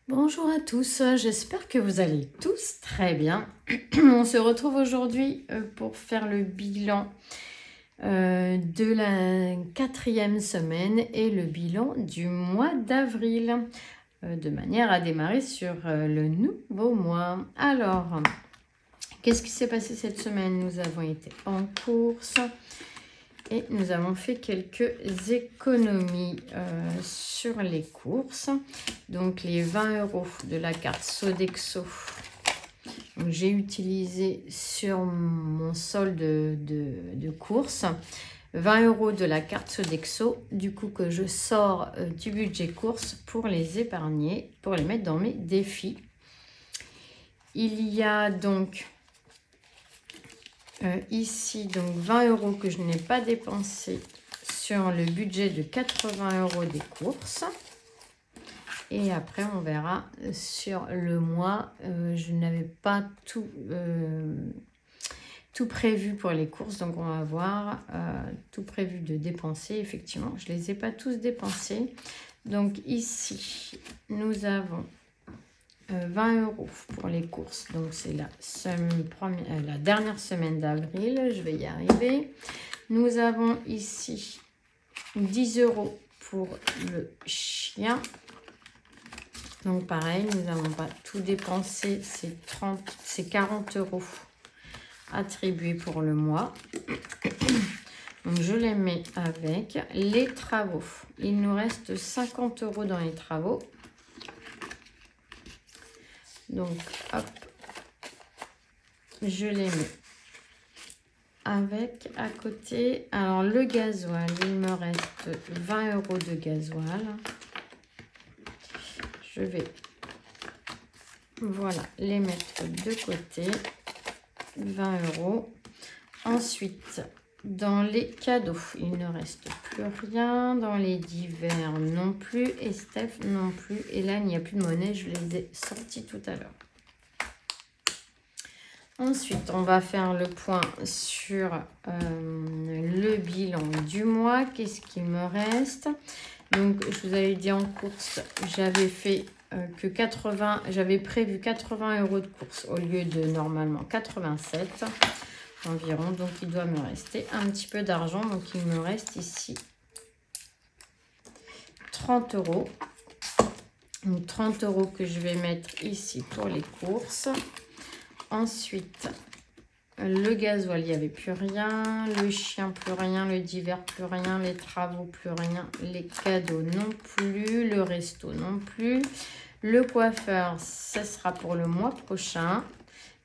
Bonjour à tous, j'espère que vous allez tous très bien. On se retrouve aujourd'hui pour faire le bilan de la 4e semaine et le bilan du mois d'avril, de manière à démarrer sur le nouveau mois. Alors, qu'est-ce qui s'est passé cette semaine? Nous avons été en course. Et nous avons fait quelques économies sur les courses. Donc les 20 € de la carte Sodexo, j'ai utilisé sur mon solde de courses. 20 € de la carte Sodexo, du coup que je sors du budget course pour les épargner, pour les mettre dans mes défis. Il y a donc ici, donc 20 € que je n'ai pas dépensé sur le budget de 80 € des courses. Et après, on verra sur le mois. Je n'avais pas tout prévu pour les courses. Donc, on va voir tout prévu de dépenser. Effectivement, je ne les ai pas tous dépensés. Donc, ici, nous avons 20 € pour les courses. Donc, c'est la dernière semaine d'avril. Je vais y arriver. Nous avons ici 10 € pour le chien. Donc, pareil, nous n'avons pas tout dépensé. C'est 40 € attribués pour le mois. Donc, je les mets avec les travaux. Il nous reste 50 € dans les travaux. Donc, hop, je les mets avec à côté. Alors, le gasoil, il me reste 20 € de gasoil. Je vais, voilà, les mettre de côté. 20 €. Ensuite, dans les cadeaux, il ne reste plus rien. Dans les divers, non plus. Et Steph, non plus. Et là, il n'y a plus de monnaie. Je les ai sortis tout à l'heure. Ensuite, on va faire le point sur le bilan du mois. Qu'est-ce qu'il me reste? Donc, je vous avais dit en course, j'avais fait j'avais prévu 80 € de course au lieu de normalement 87 environ. Donc, il doit me rester un petit peu d'argent. Donc, il me reste ici 30 €. Donc, 30 € que je vais mettre ici pour les courses. Ensuite, le gasoil, il n'y avait plus rien. Le chien, plus rien. Le divers, plus rien. Les travaux, plus rien. Les cadeaux, non plus. Le resto, non plus. Le coiffeur, ce sera pour le mois prochain.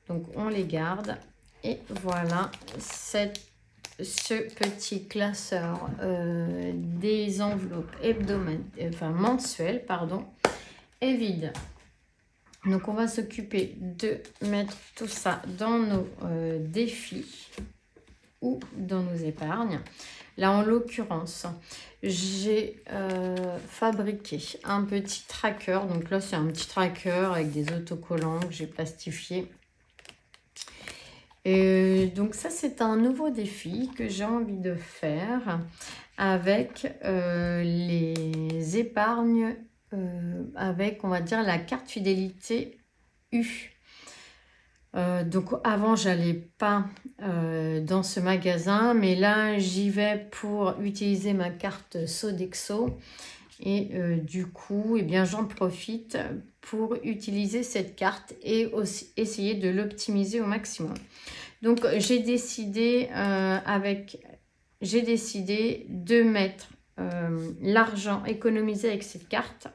Donc, on les garde. Et voilà, ce petit classeur des enveloppes mensuelles, est vide. Donc, on va s'occuper de mettre tout ça dans nos défis ou dans nos épargnes. Là, en l'occurrence, j'ai fabriqué un petit tracker. Donc là, c'est un petit tracker avec des autocollants que j'ai plastifiés. Et donc ça, c'est un nouveau défi que j'ai envie de faire avec les épargnes, avec, on va dire, la carte fidélité U. Donc avant, j'allais pas dans ce magasin, mais là, j'y vais pour utiliser ma carte Sodexo. Et du coup, eh bien, j'en profite pour utiliser cette carte et aussi essayer de l'optimiser au maximum. Donc, j'ai décidé de mettre l'argent économisé avec cette carte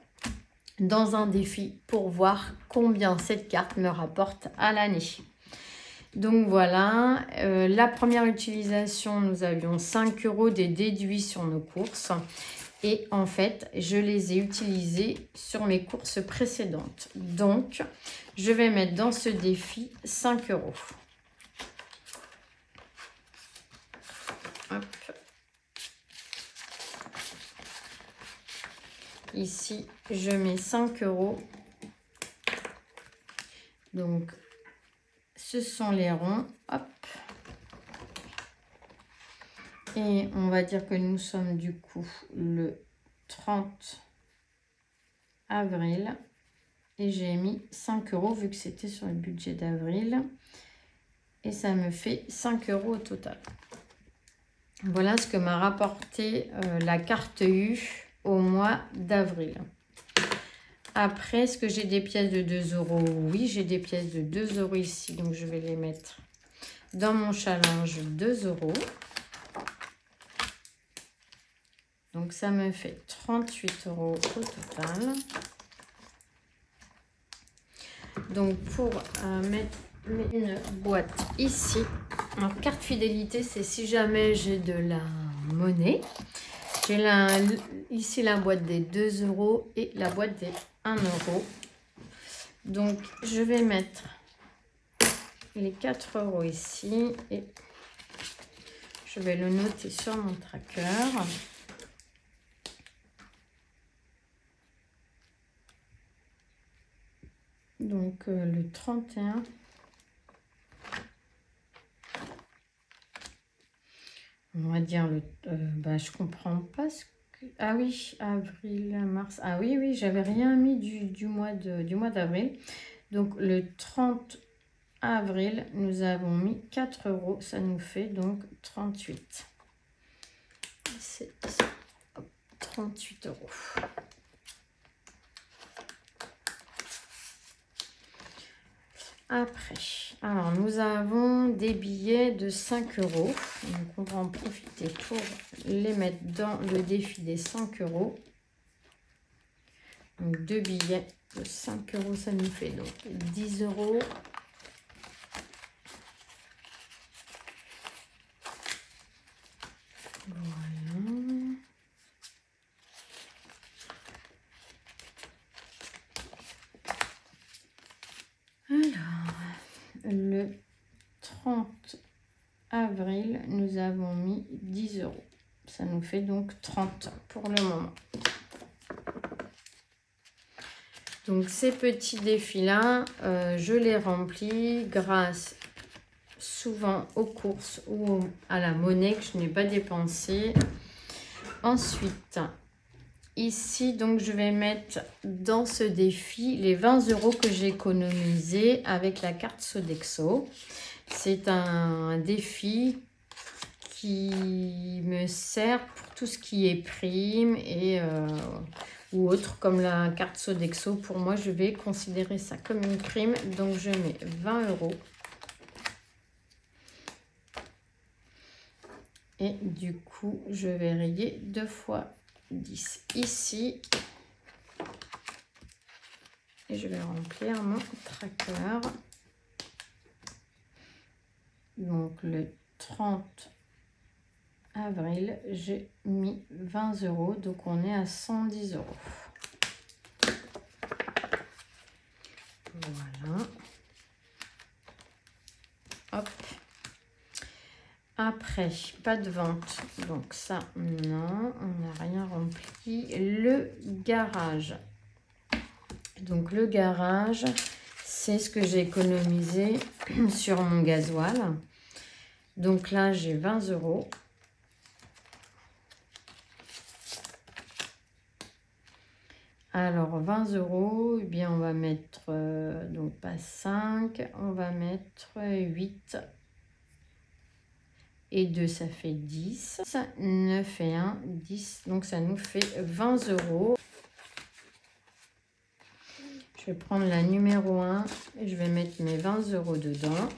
dans un défi pour voir combien cette carte me rapporte à l'année. Donc voilà, la première utilisation, nous avions 5 € des déduits sur nos courses. Et en fait, je les ai utilisés sur mes courses précédentes. Donc, je vais mettre dans ce défi 5 €. Hop. Ici, je mets 5 €. Donc, ce sont les ronds. Hop. Et on va dire que nous sommes du coup le 30 avril. Et j'ai mis 5 € vu que c'était sur le budget d'avril. Et ça me fait 5 € au total. Voilà ce que m'a rapporté la carte U au mois d'avril. Après, est-ce que j'ai des pièces de 2 €? Oui, j'ai des pièces de 2 € ici. Donc, je vais les mettre dans mon challenge 2 €. Donc, ça me fait 38 € au total. Donc, pour mettre une boîte ici. Alors, carte fidélité, c'est si jamais j'ai de la monnaie. J'ai ici la boîte des 2 € et la boîte des 1 €. Donc, je vais mettre les 4 € ici et je vais le noter sur mon tracker. Donc, le 31. On va dire le... je comprends pas ce que... Ah oui, avril, mars. Ah oui, oui, j'avais rien mis du mois d'avril. Donc, le 30 avril, nous avons mis 4 €. Ça nous fait donc 38. C'est 38 €. Après, alors nous avons des billets de 5 €. Donc on va en profiter pour les mettre dans le défi des 5 €. Donc 2 billets de 5 €, ça nous fait donc 10 €. Voilà. Alors, le 30 avril, nous avons mis 10 €. Ça nous fait donc 30 pour le moment. Donc, ces petits défis-là, je les remplis grâce souvent aux courses ou à la monnaie que je n'ai pas dépensée. Ensuite, ici, donc, je vais mettre dans ce défi les 20 € que j'ai économisés avec la carte Sodexo. C'est un défi qui me sert pour tout ce qui est prime et ou autre comme la carte Sodexo. Pour moi, je vais considérer ça comme une prime. Donc, je mets 20 €. Et du coup, je vais rayer 2 fois 10 ici. Et je vais remplir mon tracker. Donc, le 30 avril, j'ai mis 20 €. Donc, on est à 110 €. Voilà. Hop. Après, pas de vente. Donc, ça, non. On n'a rien rempli. Le garage. Donc, le garage, c'est ce que j'ai économisé sur mon gasoil. Donc, là, j'ai 20 €. Alors, 20 €, eh bien, on va mettre, donc pas 5, on va mettre 8. Et 2, ça fait 10. 9 et 1, 10. Donc, ça nous fait 20 €. Je vais prendre la numéro 1 et je vais mettre mes 20 € dedans.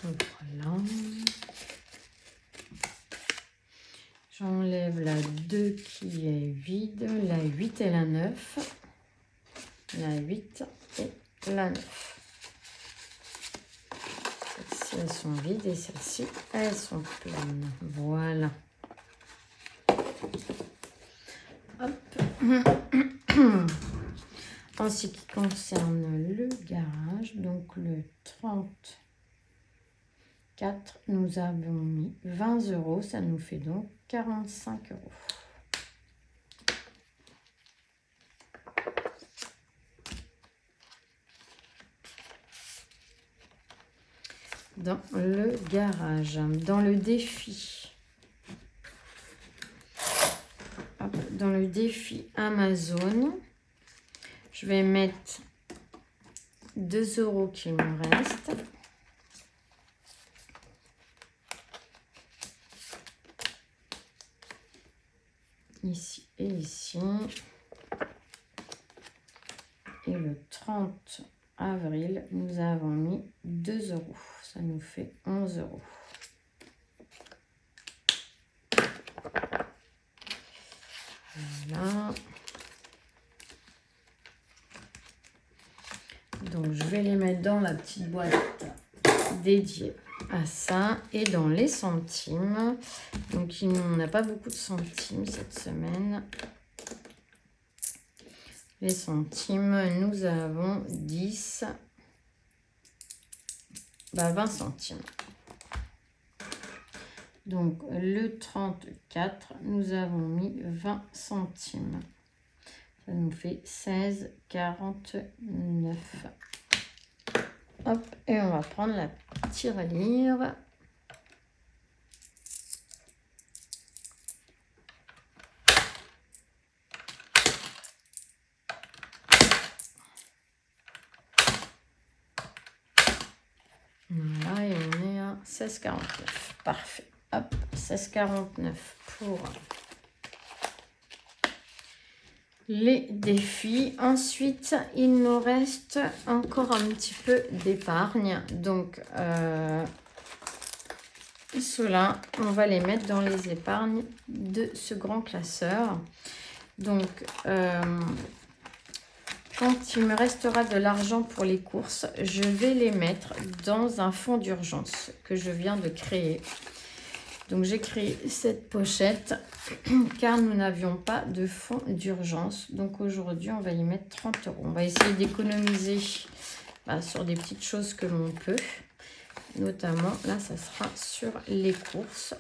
Voilà. J'enlève la 2 qui est vide, la 8 et la 9. La 8 et la 9. Celles-ci, elles sont vides et celles-ci, elles sont pleines. Voilà. Hop. En ce qui concerne le garage, donc le 34, nous avons mis 20 €. Ça nous fait donc 45 €. dans le garage, dans le défi. Hop, dans le défi Amazon, je vais mettre 2 € qu'il me reste. Ici et ici. Et le 30 avril, nous avons mis 2 €. Ça nous fait 11 €. Voilà. Donc, je vais les mettre dans la petite boîte dédiée à ça et dans les centimes. Donc, on n'a pas beaucoup de centimes cette semaine. Les centimes, nous avons 10, 20 centimes. Donc, le 34, nous avons mis 20 centimes. Ça nous fait 16,49. Hop, et on va prendre la tirelire. Voilà, et on est à 16,49. Parfait. Hop, 16,49 pour les défis. Ensuite, il nous reste encore un petit peu d'épargne. Donc, ceux-là, on va les mettre dans les épargnes de ce grand classeur. Donc, quand il me restera de l'argent pour les courses, je vais les mettre dans un fonds d'urgence que je viens de créer. Donc, j'ai créé cette pochette car nous n'avions pas de fonds d'urgence. Donc, aujourd'hui, on va y mettre 30 €. On va essayer d'économiser sur des petites choses que l'on peut. Notamment, là, ça sera sur les courses.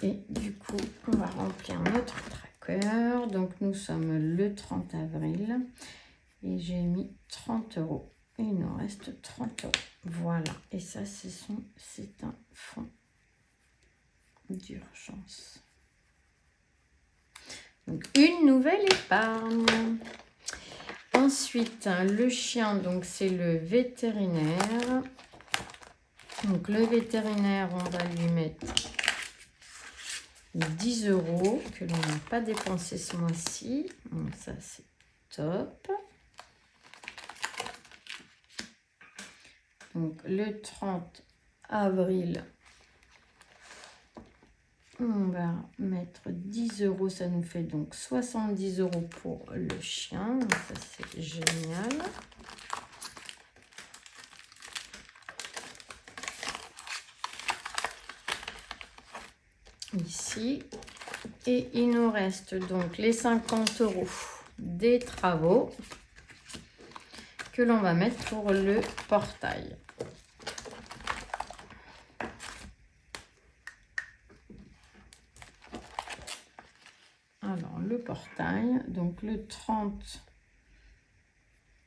Et du coup, on va remplir notre tracker. Donc, nous sommes le 30 avril. Et j'ai mis 30 €. Et il nous reste 30 €. Voilà. Et ça, c'est un fonds d'urgence. Donc, une nouvelle épargne. Ensuite, le chien, donc c'est le vétérinaire. Donc, le vétérinaire, on va lui mettre 10 € que l'on n'a pas dépensé ce mois-ci. Donc, ça, c'est top. Donc, le 30 avril, on va mettre 10 €. Ça nous fait donc 70 € pour le chien. Donc, ça, c'est génial. Ici. Et il nous reste donc les 50 € des travaux que l'on va mettre pour le portail. Alors, le portail, donc le 30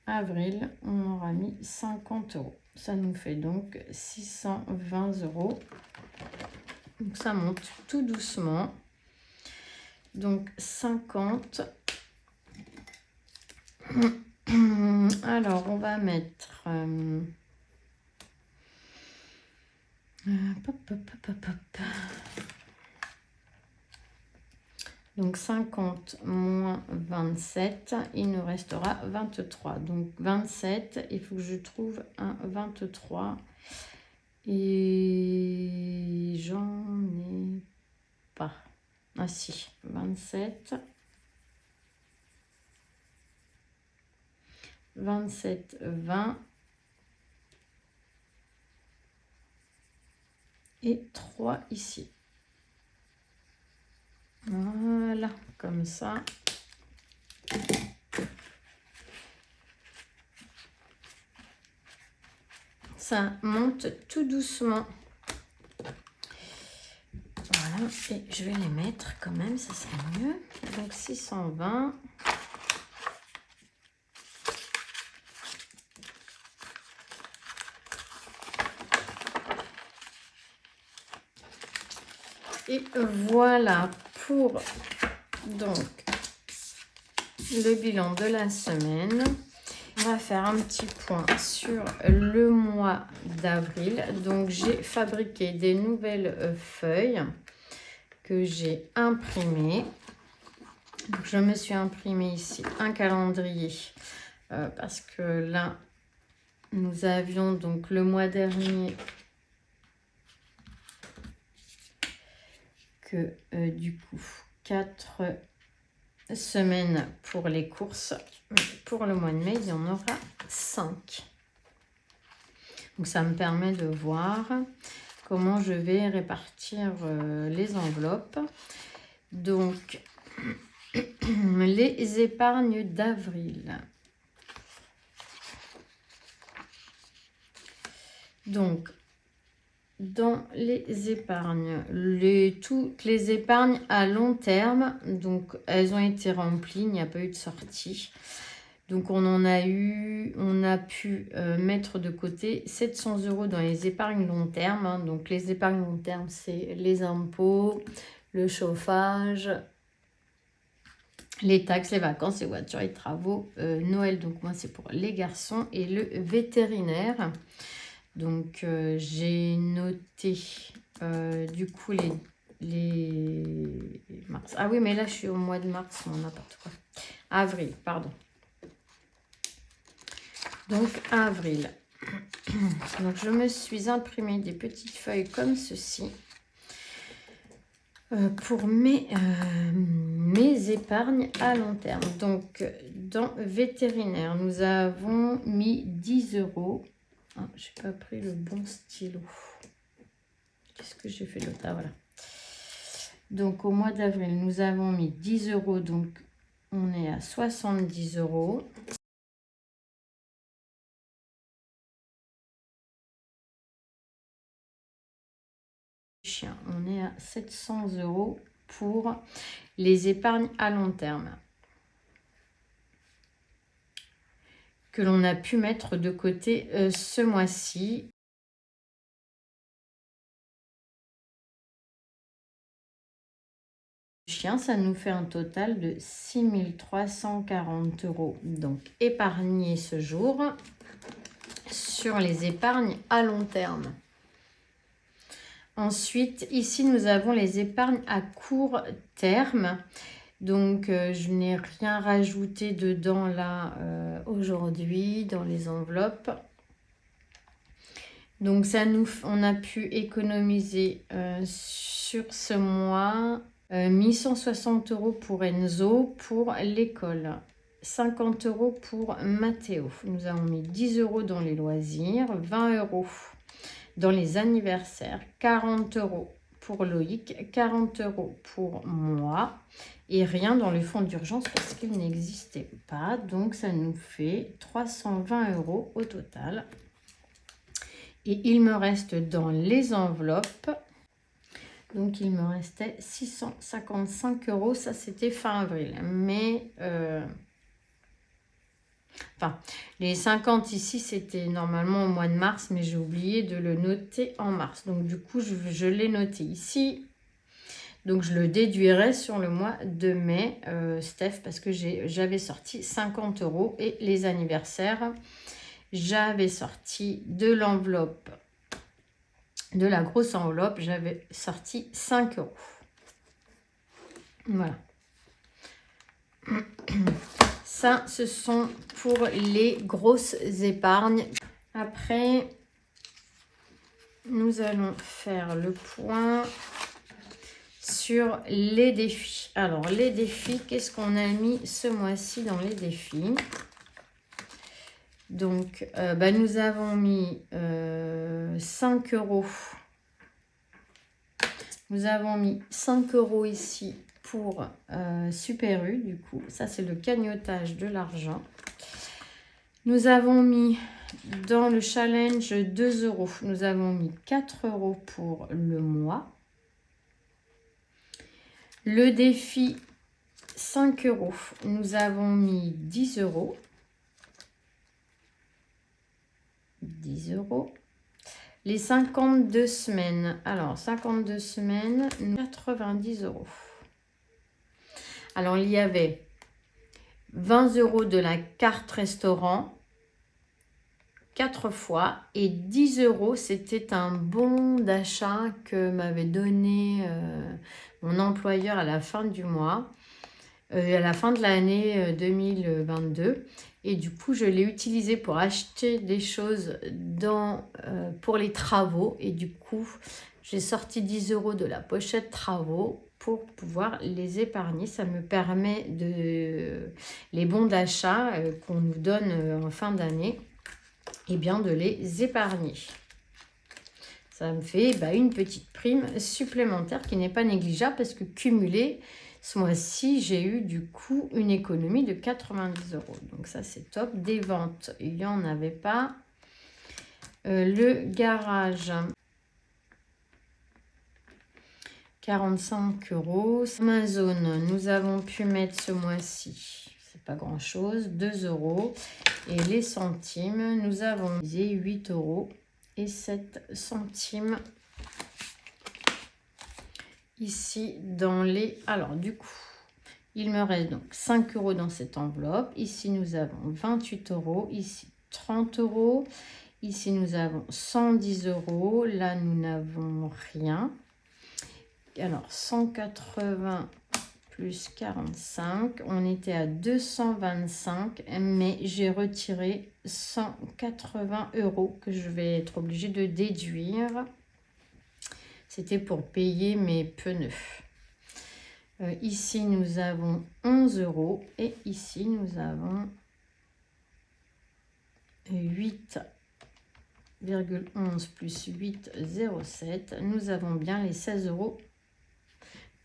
avril, on aura mis 50 €. Ça nous fait donc 620 €. Donc, ça monte tout doucement. Donc, 50. Alors, on va mettre... Donc, 50 moins 27, il nous restera 23. Donc, 27, il faut que je trouve un 23. Et j'en ai pas. Ah si, 27. 27, 20. Et 3 ici. Voilà, comme ça. Ça monte tout doucement. Voilà, et je vais les mettre quand même, ça serait mieux. Donc 620. Et voilà pour donc le bilan de la semaine. On va faire un petit point sur le mois d'avril. Donc, j'ai fabriqué des nouvelles feuilles que j'ai imprimées. Donc, je me suis imprimé ici un calendrier parce que là, nous avions donc le mois dernier que du coup 4 semaines pour les courses. Pour le mois de mai, il y en aura 5. Donc ça me permet de voir comment je vais répartir les enveloppes. Donc les épargnes d'avril. Donc dans les épargnes, toutes les épargnes à long terme, donc elles ont été remplies, il n'y a pas eu de sortie. Donc on a pu mettre de côté 700 € dans les épargnes long terme. Hein. Donc les épargnes long terme, c'est les impôts, le chauffage, les taxes, les vacances, les voitures, les travaux, Noël. Donc moi c'est pour les garçons et le vétérinaire. Donc j'ai noté du coup les mars. Ah oui, mais là je suis au mois de mars, non, n'importe quoi. Avril, pardon. Donc avril. Donc je me suis imprimé des petites feuilles comme ceci pour mes épargnes à long terme. Donc dans vétérinaire, nous avons mis 10 €. Ah, j'ai pas pris le bon stylo. Qu'est-ce que j'ai fait l'autre? Ah voilà. Donc au mois d'avril, nous avons mis 10 €. Donc on est à 70 €. Chien, on est à 700 € pour les épargnes à long terme que l'on a pu mettre de côté ce mois-ci. Chien, ça nous fait un total de 6 340 € donc épargnés ce jour sur les épargnes à long terme. Ensuite, ici, nous avons les épargnes à court terme. Donc, je n'ai rien rajouté dedans là aujourd'hui dans les enveloppes. Donc, on a pu économiser sur ce mois 1160 € pour Enzo pour l'école. 50 € pour Mathéo. Nous avons mis 10 € dans les loisirs, 20 € dans les anniversaires, 40 € pour Loïc, 40 € pour moi et rien dans le fonds d'urgence parce qu'il n'existait pas. Donc, ça nous fait 320 € au total. Et il me reste dans les enveloppes, donc il me restait 655 €. Ça, c'était fin avril. Mais... Enfin, les 50 ici, c'était normalement au mois de mars, mais j'ai oublié de le noter en mars. Donc, du coup, je l'ai noté ici. Donc, je le déduirai sur le mois de mai, Steph, parce que j'avais sorti 50 € et les anniversaires, j'avais sorti de l'enveloppe, de la grosse enveloppe, j'avais sorti 5 €. Voilà. Ça, ce sont pour les grosses épargnes. Après, nous allons faire le point sur les défis. Alors, les défis, qu'est-ce qu'on a mis ce mois-ci dans les défis? Donc, nous avons mis 5 €. Nous avons mis 5 € ici pour Super U, du coup. Ça, c'est le cagnotage de l'argent. Nous avons mis dans le challenge 2 €. Nous avons mis 4 € pour le mois. Le défi 5 €. Nous avons mis 10 €. 10 €. Les 52 semaines. Alors, 52 semaines, 90 €. Alors, il y avait 20 € de la carte restaurant, 4 fois, et 10 €, c'était un bon d'achat que m'avait donné mon employeur à la fin du mois, à la fin de l'année 2022. Et du coup, je l'ai utilisé pour acheter des choses pour les travaux. Et du coup, j'ai sorti 10 € de la pochette travaux pour pouvoir les épargner. Ça me permet les bons d'achat qu'on nous donne en fin d'année, et bien de les épargner. Ça me fait une petite prime supplémentaire qui n'est pas négligeable parce que cumulée, ce mois-ci, j'ai eu du coup une économie de 90 €. Donc ça, c'est top. Des ventes, il n'y en avait pas. Le garage, 45 €. Amazon, nous avons pu mettre ce mois-ci, c'est pas grand-chose, 2 €. Et les centimes, nous avons misé 8 € et 7 centimes. Ici, dans les... Alors, du coup, il me reste donc 5 € dans cette enveloppe. Ici, nous avons 28 €. Ici, 30 €. Ici, nous avons 110 €. Là, nous n'avons rien. Alors, 180 plus 45. On était à 225, mais j'ai retiré 180 € que je vais être obligée de déduire. C'était pour payer mes pneus. Ici, nous avons 11 € et ici, nous avons 8,11 plus 8,07. Nous avons bien les 16,18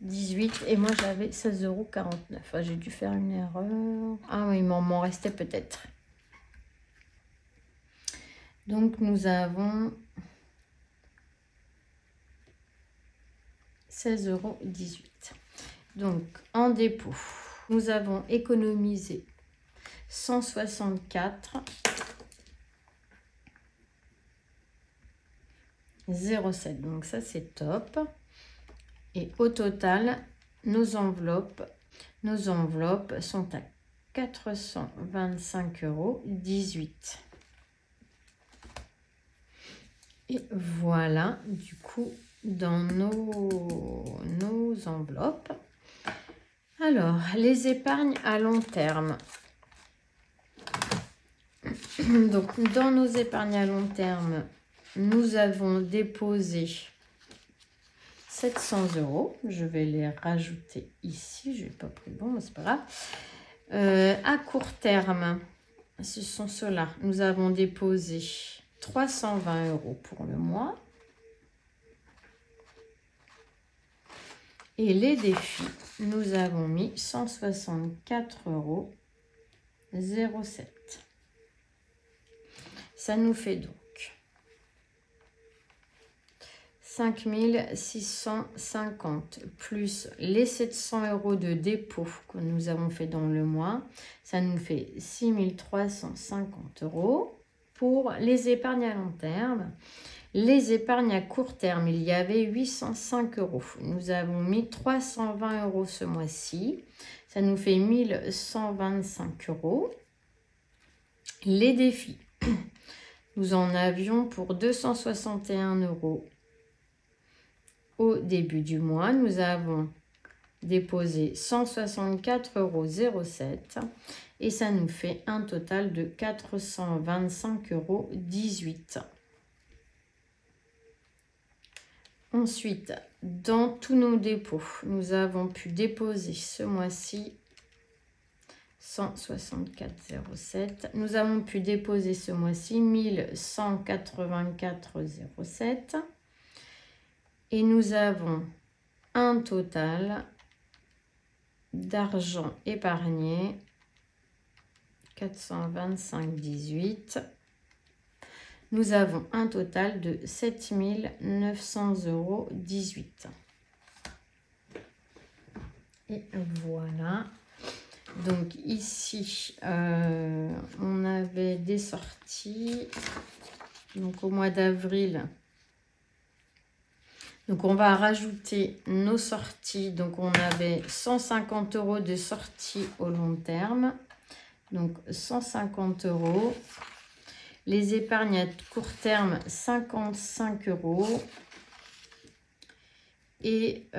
€ et moi, j'avais 16,49 €. J'ai dû faire une erreur. Ah oui, il m'en restait peut-être. Donc, nous avons 16,18 €. Donc, en dépôt, nous avons économisé 164,07 €. Donc, ça, c'est top. Et au total, nos enveloppes sont à 425,18 €. Et voilà, du coup, dans nos enveloppes. Alors, les épargnes à long terme. Donc, dans nos épargnes à long terme, nous avons déposé 700 €. Je vais les rajouter ici. Je n'ai pas pris bon, mais c'est pas grave. À court terme, ce sont ceux-là. Nous avons déposé 320 € pour le mois. Et les défis, nous avons mis 164,07 €. Ça nous fait donc 5 650 plus les 700 € de dépôt que nous avons fait dans le mois. Ça nous fait 6 350 € pour les épargnes à long terme. Les épargnes à court terme, il y avait 805 €. Nous avons mis 320 € ce mois-ci. Ça nous fait 1125 €. Les défis, nous en avions pour 261 € au début du mois. Nous avons déposé 164,07 € et ça nous fait un total de 425,18 €. Ensuite, dans tous nos dépôts, nous avons pu déposer ce mois-ci 164,07 €. Nous avons pu déposer ce mois-ci 1184,07 €. Et nous avons un total d'argent épargné 425,18 €. Nous avons un total de 7 900,18 €. Et voilà. Donc ici, on avait des sorties. Donc au mois d'avril, Donc, on va rajouter nos sorties. Donc, on avait 150 € de sorties au long terme. Donc, 150 €. Les épargnes à court terme, 55 €. Et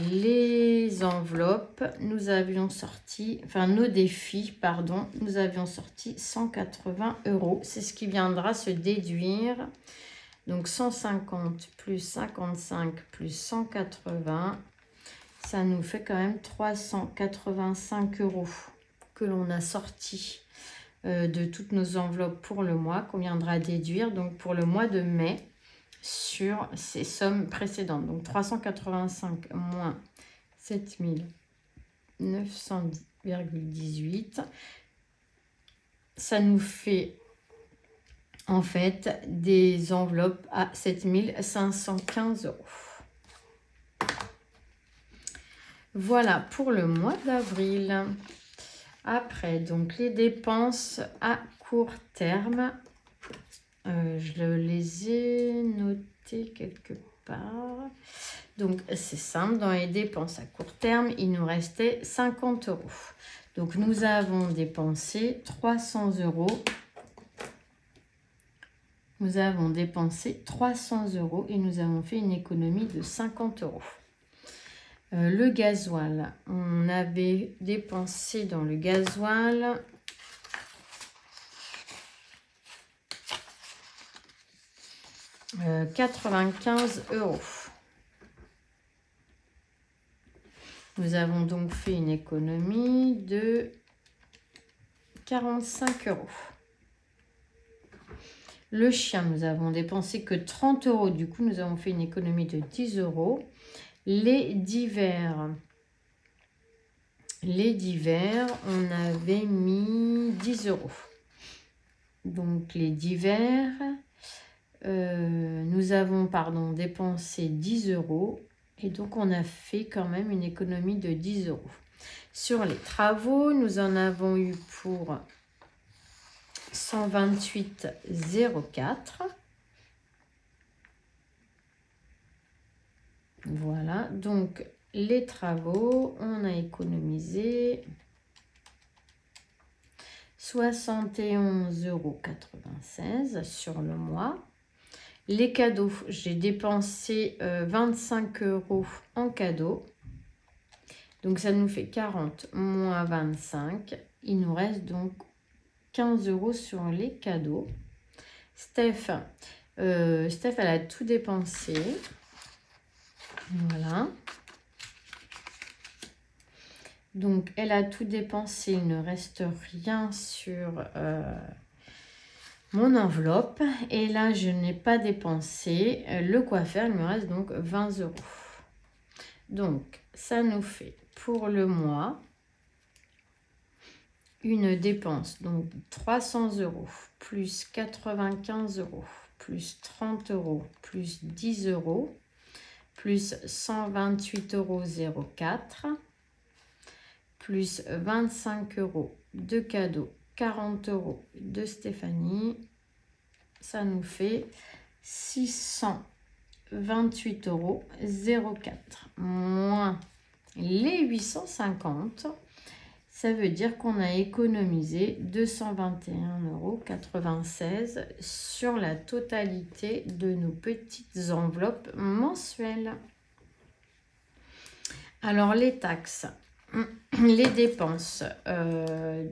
les enveloppes, nous avions sorti, enfin nos défis, pardon, nous avions sorti 180 €. C'est ce qui viendra se déduire. Donc 150 plus 55 plus 180, ça nous fait quand même 385 € que l'on a sorti de toutes nos enveloppes pour le mois, qu'on viendra déduire donc pour le mois de mai sur ces sommes précédentes. Donc 385 moins 7900,18, ça nous fait en fait des enveloppes à 7515 €. Voilà pour le mois d'avril. Après, donc les dépenses à court terme, je les ai notées quelque part. Donc, c'est simple, dans les dépenses à court terme, il nous restait 50 €. Donc, nous avons dépensé 300 €. Nous avons dépensé 300 € et nous avons fait une économie de 50 €. Le gasoil, on avait dépensé dans le gasoil 95 €. Nous avons donc fait une économie de 45 €. Le chien, nous avons dépensé que 30 €. Du coup, nous avons fait une économie de 10 €. Les divers, on avait mis 10 €. Donc, les divers, nous avons dépensé 10 € et donc on a fait quand même une économie de 10 €. Sur les travaux, nous en avons eu pour 128,04 €. Voilà, donc les travaux, on a économisé 71,96 € sur le mois. Les cadeaux, j'ai dépensé 25 € en cadeaux. Donc, ça nous fait 40 moins 25. Il nous reste donc 15 € sur les cadeaux. Steph, elle a tout dépensé. Voilà. Donc, elle a tout dépensé. Il ne reste rien sur mon enveloppe. Et là, je n'ai pas dépensé. Le coiffeur, il me reste donc 20 €. Donc, ça nous fait pour le mois une dépense. Donc, 300 € plus 95 € plus 30 € plus 10 € plus 128,04 € plus 25 € de cadeaux, 40 € de Stéphanie. Ça nous fait 628,04 € moins les 850. Ça veut dire qu'on a économisé 221,96 € sur la totalité de nos petites enveloppes mensuelles. Alors, les taxes, les dépenses.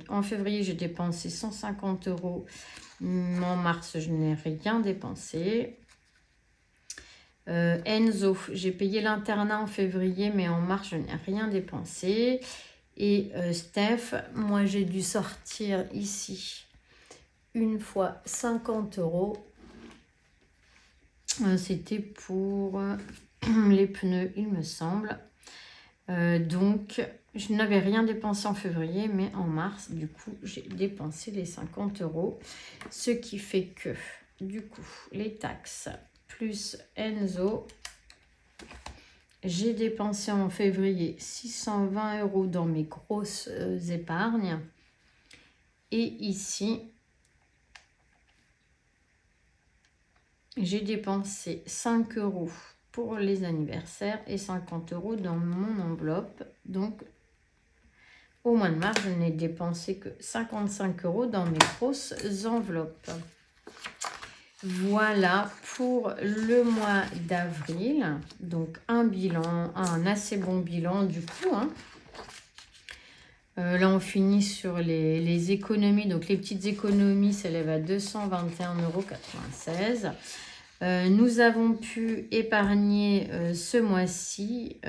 En février, j'ai dépensé 150 €. En mars, je n'ai rien dépensé. Enzo, j'ai payé l'internat en février, mais en mars, je n'ai rien dépensé. Et Steph, moi, j'ai dû sortir ici une fois 50 €. C'était pour les pneus, il me semble. Donc, je n'avais rien dépensé en février, mais en mars, du coup, j'ai dépensé les 50 €. Ce qui fait que, du coup, les taxes plus Enzo, j'ai dépensé en février 620 € dans mes grosses épargnes. Et ici, j'ai dépensé 5 € pour les anniversaires et 50 € dans mon enveloppe. Donc, au mois de mars, je n'ai dépensé que 55 € dans mes grosses enveloppes. Voilà pour le mois d'avril. Donc, un bilan, un assez bon bilan du coup. Hein. Là, on finit sur les économies. Donc, les petites économies s'élèvent à 221,96 €. Nous avons pu épargner ce mois-ci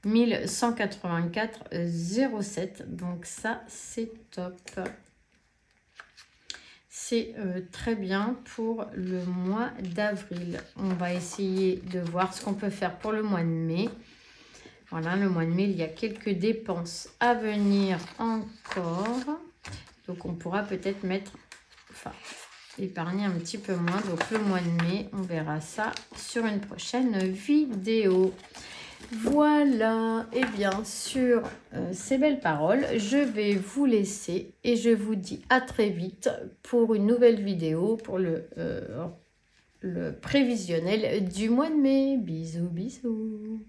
1184,07 €. Donc, ça, c'est top. C'est très bien pour le mois d'avril. On va essayer de voir ce qu'on peut faire pour le mois de mai. Voilà, le mois de mai, il y a quelques dépenses à venir encore. Donc, on pourra peut-être épargner un petit peu moins. Donc, le mois de mai, on verra ça sur une prochaine vidéo. Voilà, et bien sur ces belles paroles, je vais vous laisser et je vous dis à très vite pour une nouvelle vidéo pour le prévisionnel du mois de mai. Bisous, bisous.